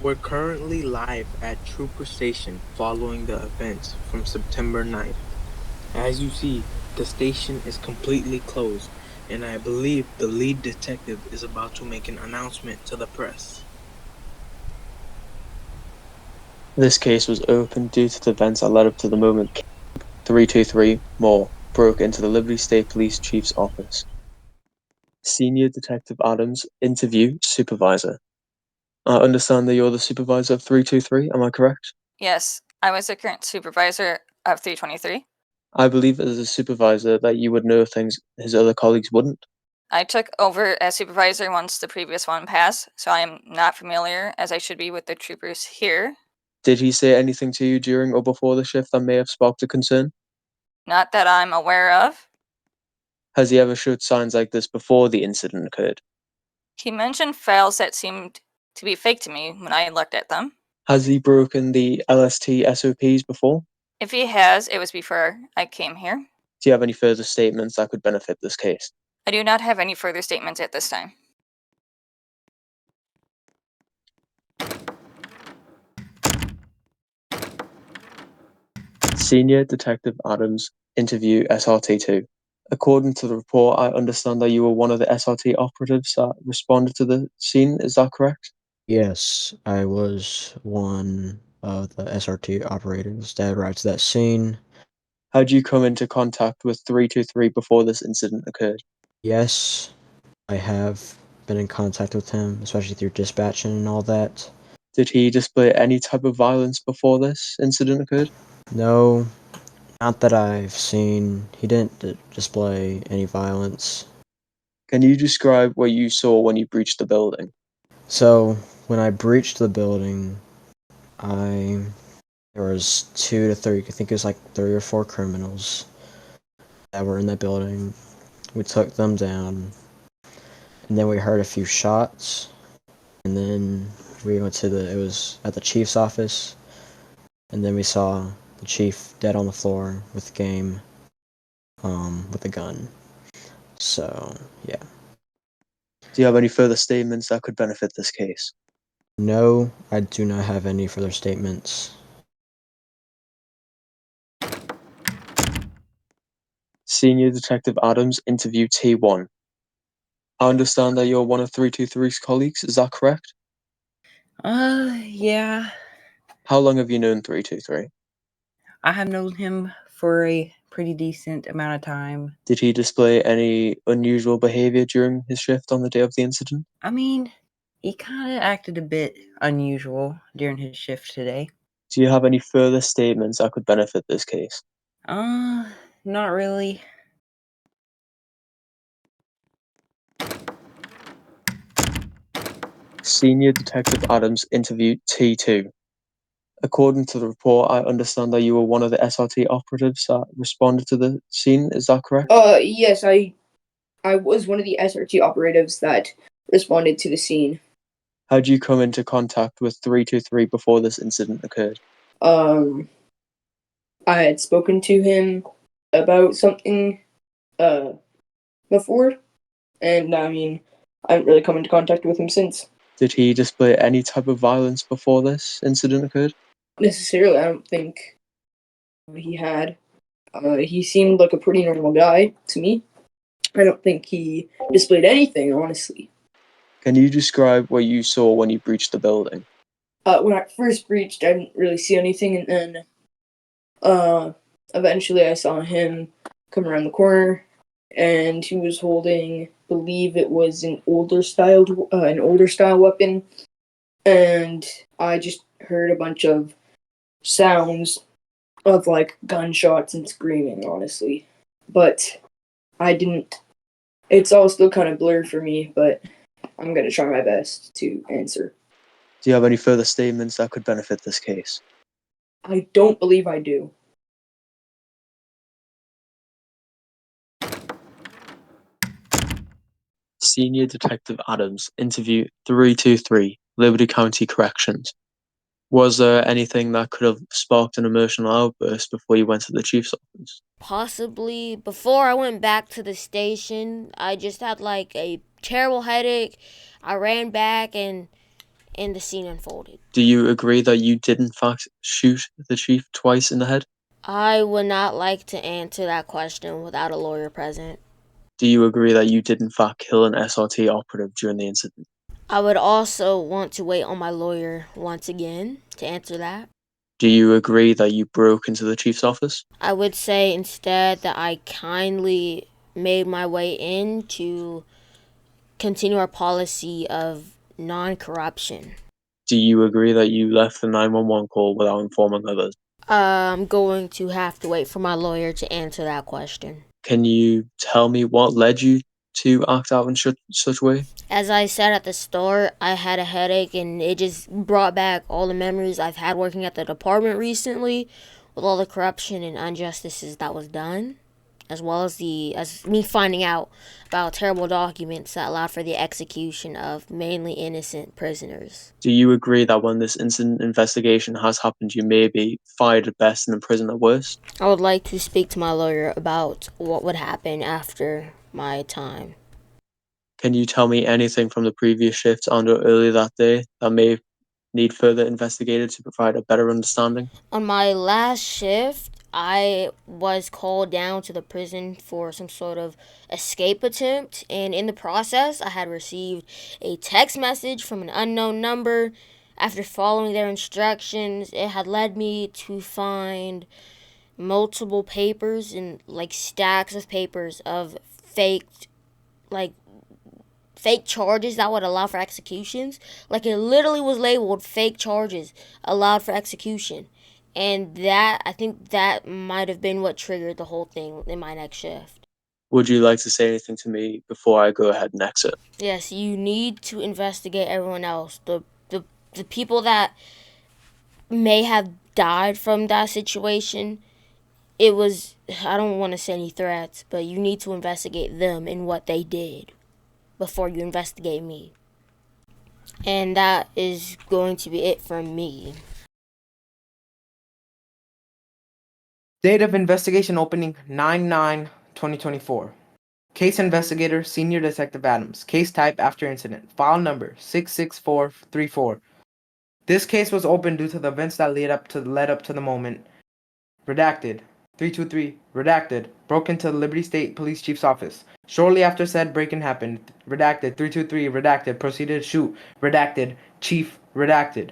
We're currently live at Trooper Station following the events from September 9th. As you see, the station is completely closed, and I believe the lead detective is about to make an announcement to the press. This case was opened due to the events that led up to the moment 323 Moore broke into the Liberty State Police Chief's office. Senior Detective Adams, interview supervisor. I understand that you're the supervisor of 323, am I correct? Yes, I was the current supervisor of 323. I believe as a supervisor that you would know things his other colleagues wouldn't. I took over as supervisor once the previous one passed, so I am not familiar as I should be with the troopers here. Did he say anything to you during or before the shift that may have sparked a concern? Not that I'm aware of. Has he ever showed signs like this before the incident occurred? He mentioned files that seemed to be fake to me when I looked at them. Has he broken the LST SOPs before? If he has, it was before I came here. Do you have any further statements that could benefit this case? I do not have any further statements at this time. Senior Detective Adams, interview SRT2. According to the report, I understand that you were one of the SRT operatives that responded to the scene. Is that correct? Yes, I was one of the SRT operators that arrived to that scene. How did you come into contact with 323 before this incident occurred? Yes, I have been in contact with him, especially through dispatching and all that. Did he display any type of violence before this incident occurred? No, not that I've seen. He didn't display any violence. Can you describe what you saw when you breached the building? So, when I breached the building, I there was 2 to 3, I think it was like 3 or 4 criminals that were in that building. We took them down, and then we heard a few shots, and then we went to it was at the chief's office, and then we saw the chief dead on the floor with game, with a gun. So, yeah. Do you have any further statements that could benefit this case? No, I do not have any further statements. Senior Detective Adams, interview T1. I understand that you're one of 323's colleagues, is that correct? Yeah. How long have you known 323? I have known him for a pretty decent amount of time. Did he display any unusual behavior during his shift on the day of the incident? I mean, he kind of acted a bit unusual during his shift today. Do you have any further statements that could benefit this case? Not really. Senior Detective Adams, interview T2. According to the report, I understand that you were one of the SRT operatives that responded to the scene, is that correct? Yes, I was one of the SRT operatives that responded to the scene. How did you come into contact with 323 before this incident occurred? Um, I had spoken to him about something before, and I mean, I haven't really come into contact with him since. Did he display any type of violence before this incident occurred? Necessarily, I don't think he had. He seemed like a pretty normal guy to me. I don't think he displayed anything, honestly. Can you describe what you saw when you breached the building? When I first breached, I didn't really see anything, and then eventually I saw him come around the corner, and he was holding, I believe it was an older style weapon, and I just heard a bunch of sounds of like gunshots and screaming, honestly, but I didn't. It's all still kind of blurred for me, but I'm gonna try my best to answer. Do you have any further statements that could benefit this case? I don't believe I do. Senior Detective Adams, interview 323, Liberty County Corrections. Was there anything that could have sparked an emotional outburst before you went to the chief's office? Possibly. Before I went back to the station, I just had like a terrible headache. I ran back and and the scene unfolded. Do you agree that you did in fact shoot the chief twice in the head? I would not like to answer that question without a lawyer present. Do you agree that you did in fact kill an SRT operative during the incident? I would also want to wait on my lawyer once again to answer that. Do you agree that you broke into the chief's office? I would say instead that I kindly made my way in to continue our policy of non-corruption. Do you agree that you left the 911 call without informing others? I'm going to have to wait for my lawyer to answer that question. Can you tell me what led you to act out in such way? As I said at the start, I had a headache and it just brought back all the memories I've had working at the department recently with all the corruption and injustices that was done, as well as me finding out about terrible documents that allowed for the execution of mainly innocent prisoners. Do you agree that when this incident investigation has happened, you may be fired at best and in prison at worst? I would like to speak to my lawyer about what would happen after my time. Can you tell me anything from the previous shift and or earlier that day that may need further investigated to provide a better understanding? On my last shift, I was called down to the prison for some sort of escape attempt, and in the process, I had received a text message from an unknown number. After following their instructions, it had led me to find multiple papers and like stacks of papers of like fake charges that would allow for executions. Like it literally was labeled fake charges allowed for execution. And I think that might have been what triggered the whole thing in my next shift. Would you like to say anything to me before I go ahead and exit? Yes, you need to investigate everyone else. The people that may have died from that situation, I don't want to say any threats, but you need to investigate them and what they did before you investigate me. And that is going to be it from me. Date of investigation opening 9/9/2024. Case investigator Senior Detective Adams. Case type after incident. File number 66434. This case was opened due to the events that led up to the moment. Redacted. 323. Redacted. Broke into the Liberty State Police Chief's office. Shortly after said break-in happened. Redacted. 323. Redacted. Proceeded to shoot. Redacted. Chief. Redacted.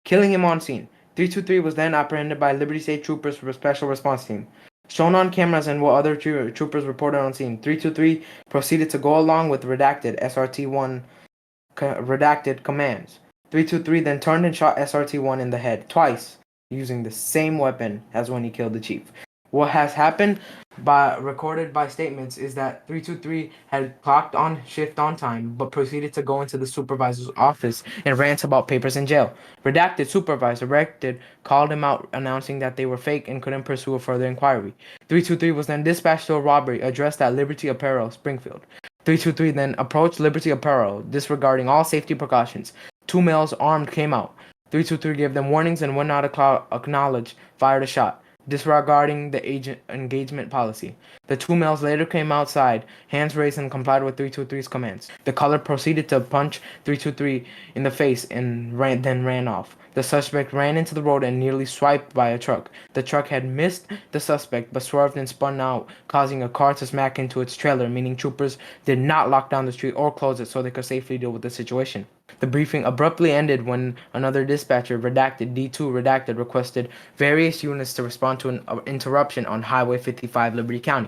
Killing him on scene. 323 was then apprehended by Liberty State troopers for a special response team. Shown on cameras and what other troopers reported on scene. 323 proceeded to go along with redacted SRT-1 redacted commands. 323 then turned and shot SRT-1 in the head twice, using the same weapon as when he killed the chief. What has happened recorded by statements is that 323 had clocked on shift on time but proceeded to go into the supervisor's office and rant about papers in jail. Redacted supervisor called him out, announcing that they were fake and couldn't pursue a further inquiry. 323 was then dispatched to a robbery addressed at Liberty Apparel, Springfield. 323 then approached Liberty Apparel, disregarding all safety precautions. Two males armed came out. 323 gave them warnings and when not acknowledged, fired a shot, disregarding the agent engagement policy. The two males later came outside, hands raised, and complied with 323's commands. The caller proceeded to punch 323 in the face and then ran off. The suspect ran into the road and nearly swiped by a truck. The truck had missed the suspect but swerved and spun out, causing a car to smack into its trailer, meaning troopers did not lock down the street or close it so they could safely deal with the situation. The briefing abruptly ended when another dispatcher, redacted D2 redacted, requested various units to respond to an interruption on Highway 55, Liberty County.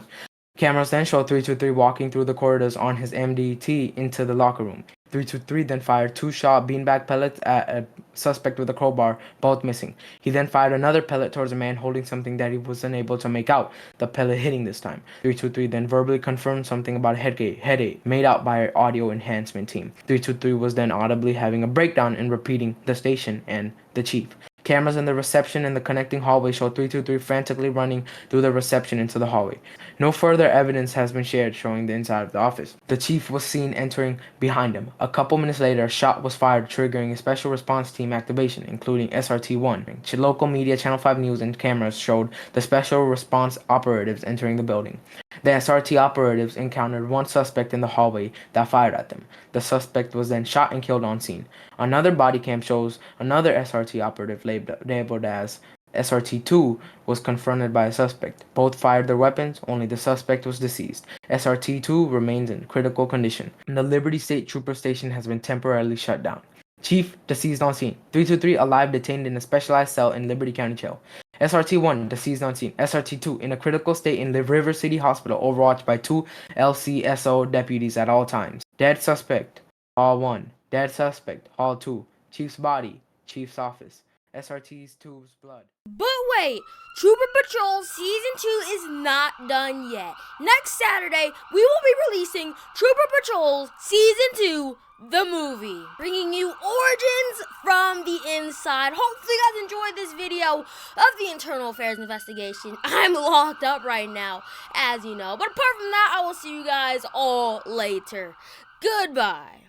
Cameras then showed 323 walking through the corridors on his MDT into the locker room. 323 then fired two shot beanbag pellets at a suspect with a crowbar, both missing. He then fired another pellet towards a man holding something that he was unable to make out, the pellet hitting this time. 323 then verbally confirmed something about a headache made out by our audio enhancement team. 323 was then audibly having a breakdown and repeating the station and the chief. Cameras in the reception and the connecting hallway show 323 frantically running through the reception into the hallway. No further evidence has been shared showing the inside of the office. The chief was seen entering behind him. A couple minutes later, a shot was fired, triggering a special response team activation, including SRT-1. Local media, Channel 5 News, and cameras showed the special response operatives entering the building. The SRT operatives encountered one suspect in the hallway that fired at them. The suspect was then shot and killed on scene. Another body cam shows another SRT operative labeled as SRT-2 was confronted by a suspect. Both fired their weapons, only the suspect was deceased. SRT-2 remains in critical condition. The Liberty State Trooper Station has been temporarily shut down. Chief, deceased on scene. 323, alive, detained in a specialized cell in Liberty County Jail. SRT-1, deceased on scene. SRT-2, in a critical state in River City Hospital, overwatched by 2 LCSO deputies at all times. Dead suspect, Hall 1. Dead suspect, Hall 2. Chief's body, Chief's office. SRT's tube's blood. But wait, Trooper Patrol Season 2 is not done yet. Next Saturday, we will be releasing Trooper Patrol Season 2, the movie, bringing you origins from the inside. Hopefully you guys enjoyed this video of the Internal Affairs investigation. I'm locked up right now, as you know. But apart from that, I will see you guys all later. Goodbye.